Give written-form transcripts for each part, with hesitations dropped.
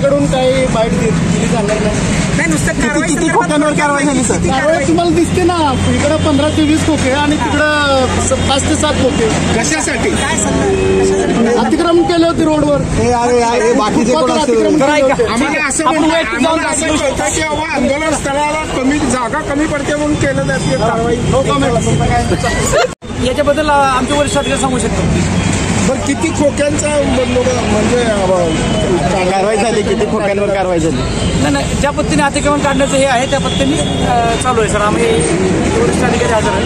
तुमच्याकडून काही बाईट दिली जाणार नाही? नुसतं किती खोक्यांवर कारवाई झाली सर? कारवाई तुम्हाला दिसते ना, इकडे 15 ते 20 खोके आणि तिकडं 5 ते 7 खोके. कशासाठी अतिक्रमण केले होते रोडवर. बाकीचे आम्हाला असं कळतं की आंदोलन स्थळाला जागा कमी पडते म्हणून केलं जाते कारवाई. याच्याबद्दल आमच्या वरिष्ठ अधिकारी सांगू शकतो. बरं, किती खोक्यांचा म्हणजे कारवाई झाली? किती खोक्यांवर कारवाई झाली? नाही, ज्या पद्धतीने अतिक्रमण काढण्याचं हे आहे त्या पद्धतीने चालू आहे सर. आम्ही वरिष्ठ अधिकारी हजर आहे.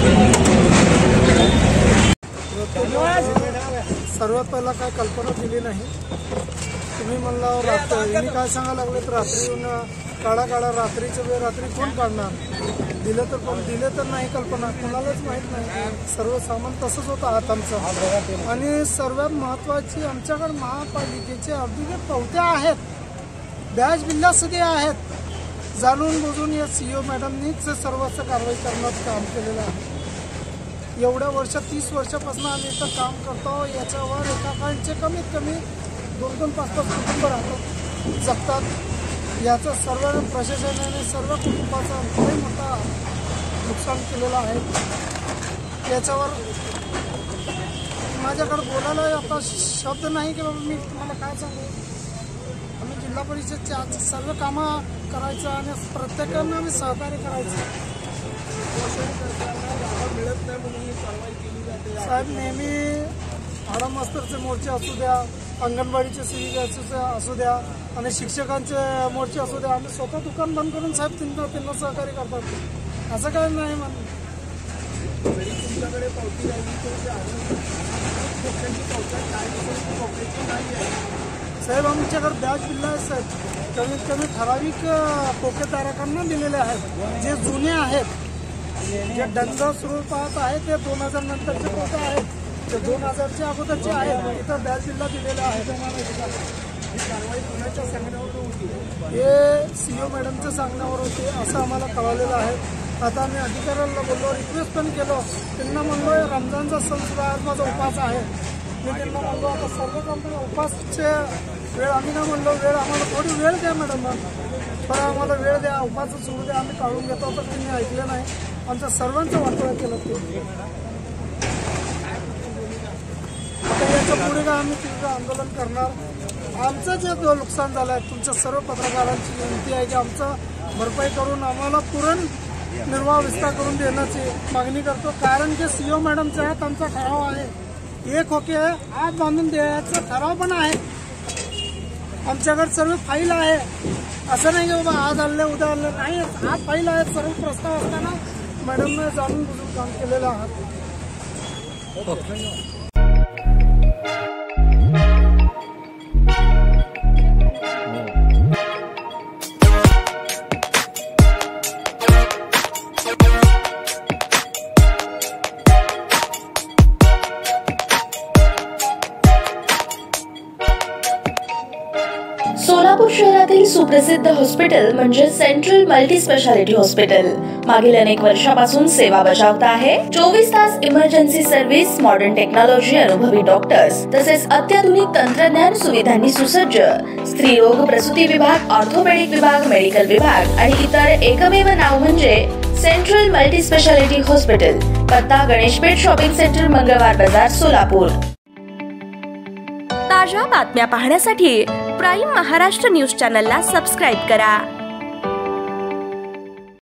सर्वात पहिला काय कल्पना दिली नाही. तुम्ही म्हणला रात्री काय सांगायला लागले तर रात्री येऊन काढा रात्रीचं वेळ रात्री कोण काढणार? दिलं तर पण दिले तर नाही कल्पना, कोणालाच माहीत नाही. सर्व सामान तसंच होतं आमचं. आणि सर्वात महत्त्वाची आमच्याकडे महापालिकेचे अभिलेख पावत्या आहेत, बॅच बिल्लासुद्धा आहेत. जाणून बुजून या CEO मॅडमनीच सर्वच कारवाई करण्याचं काम केलेलं आहे. एवढ्या वर्ष 30 वर्षापासून आम्ही इथं काम करतो. याच्यावर एकाकांचे कमीत कमी 2-2, 5-5 कुटुंब राहतात, जगतात. याचं सर्व प्रशासनाने सर्व कुटुंबाचा लई मोठा नुकसान केलेलं आहे. याच्यावर माझ्याकडे बोलायला आता शब्द नाही की बाबा मी तुम्हाला काय सांगू. आम्ही जिल्हा परिषदचे सर्व कामं करायचं आणि प्रत्येकांना आम्ही सहकार्य करायचं. मिळत नाही म्हणून ही कारवाई केली जाते. साहेब, नेहमी हाडामास्तरचे मोर्चे असू द्या, अंगणवाडीचे सेविकाचे असू द्या आणि शिक्षकांचे मोर्चे असू द्या, आम्ही स्वतः दुकान बंद करून साहेब त्यांना सहकार्य करतात. असं काय नाही म्हणून तुमच्याकडे पावती साहेब, आमच्याकडे बॅच बिल्ला आहे साहेब. कमीत कमी ठराविक खोकेधारकांना दिलेले आहेत. जे जुने आहेत, जे दंड स्वरूपात आहेत ते 2000 नंतरचे खोके आहेत, ते 2000च्या अगोदरचे आहेत. इथं बॅच बिल्ला दिलेले आहेत. कारवाई कोणाच्या सांगण्यावर होती? हे CEO मॅडमच्या सांगण्यावर होते असं आम्हाला कळवलेलं आहे. आता आम्ही अधिकाऱ्यांना बोललो, रिक्वेस्ट पण केलो. त्यांना म्हणलो रमजानचा सण सुद्धा आज माझा उपास आहे. मी त्यांना म्हणलो आता सर्व उपासचे वेळ आम्ही ना म्हणलो, वेळ आम्हाला थोडी वेळ द्या मॅडम, पण आम्हाला वेळ द्या, उपास सुरू द्या, आम्ही काढून घेतो. तर त्यांनी ऐकलं नाही. आमच्या सर्वांचं वाटोळं केलं ते. आता याच्या पुढे का आम्ही तीव्र आंदोलन करणार. आमचं जे नुकसान झालं आहे, तुमच्या सर्व पत्रकारांची विनंती आहे की आमचं भरपाई करून आम्हाला तुरंत निर्वाह विस्तार करून देण्याची मागणी करतो. कारण की CEO मॅडमच्या हात आमचा ठराव आहे. एक खोके आज बांधून द्यायचा ठराव पण आहे. आमच्याकडे सर्व फाईल आहे. असं नाही की बाबा आज आणले उद्या आणले नाही, आज फाईल आहेत. सर्व प्रस्ताव असताना मॅडमने जाणून बुजून काम केलेलं आहे. सोलापूर शहरातील सुप्रसिद्ध हॉस्पिटल म्हणजे सेंट्रल मल्टी स्पेशालिटी हॉस्पिटल मागील अनेक वर्षापासून सेवा बजावत आहे. 24 तास इमर्जन्सी सर्व्हिस, मॉडर्न टेक्नॉलॉजी, अनुभवी डॉक्टर्स तसेच अत्याधुनिक तंत्रज्ञान सुविधांनी सुसज्ज स्त्रीरोग प्रसूती विभाग, ऑर्थोपेडिक विभाग, मेडिकल विभाग आणि इतर एकमेव नाव म्हणजे सेंट्रल मल्टी स्पेशालिटी हॉस्पिटल. पत्ता गणेशपेठ शॉपिंग सेंटर, मंगळवार बाजार, सोलापूर. ताज्या बातम्या पाहण्यासाठी प्राईम महाराष्ट्र न्यूज चॅनलला सबस्क्राईब करा.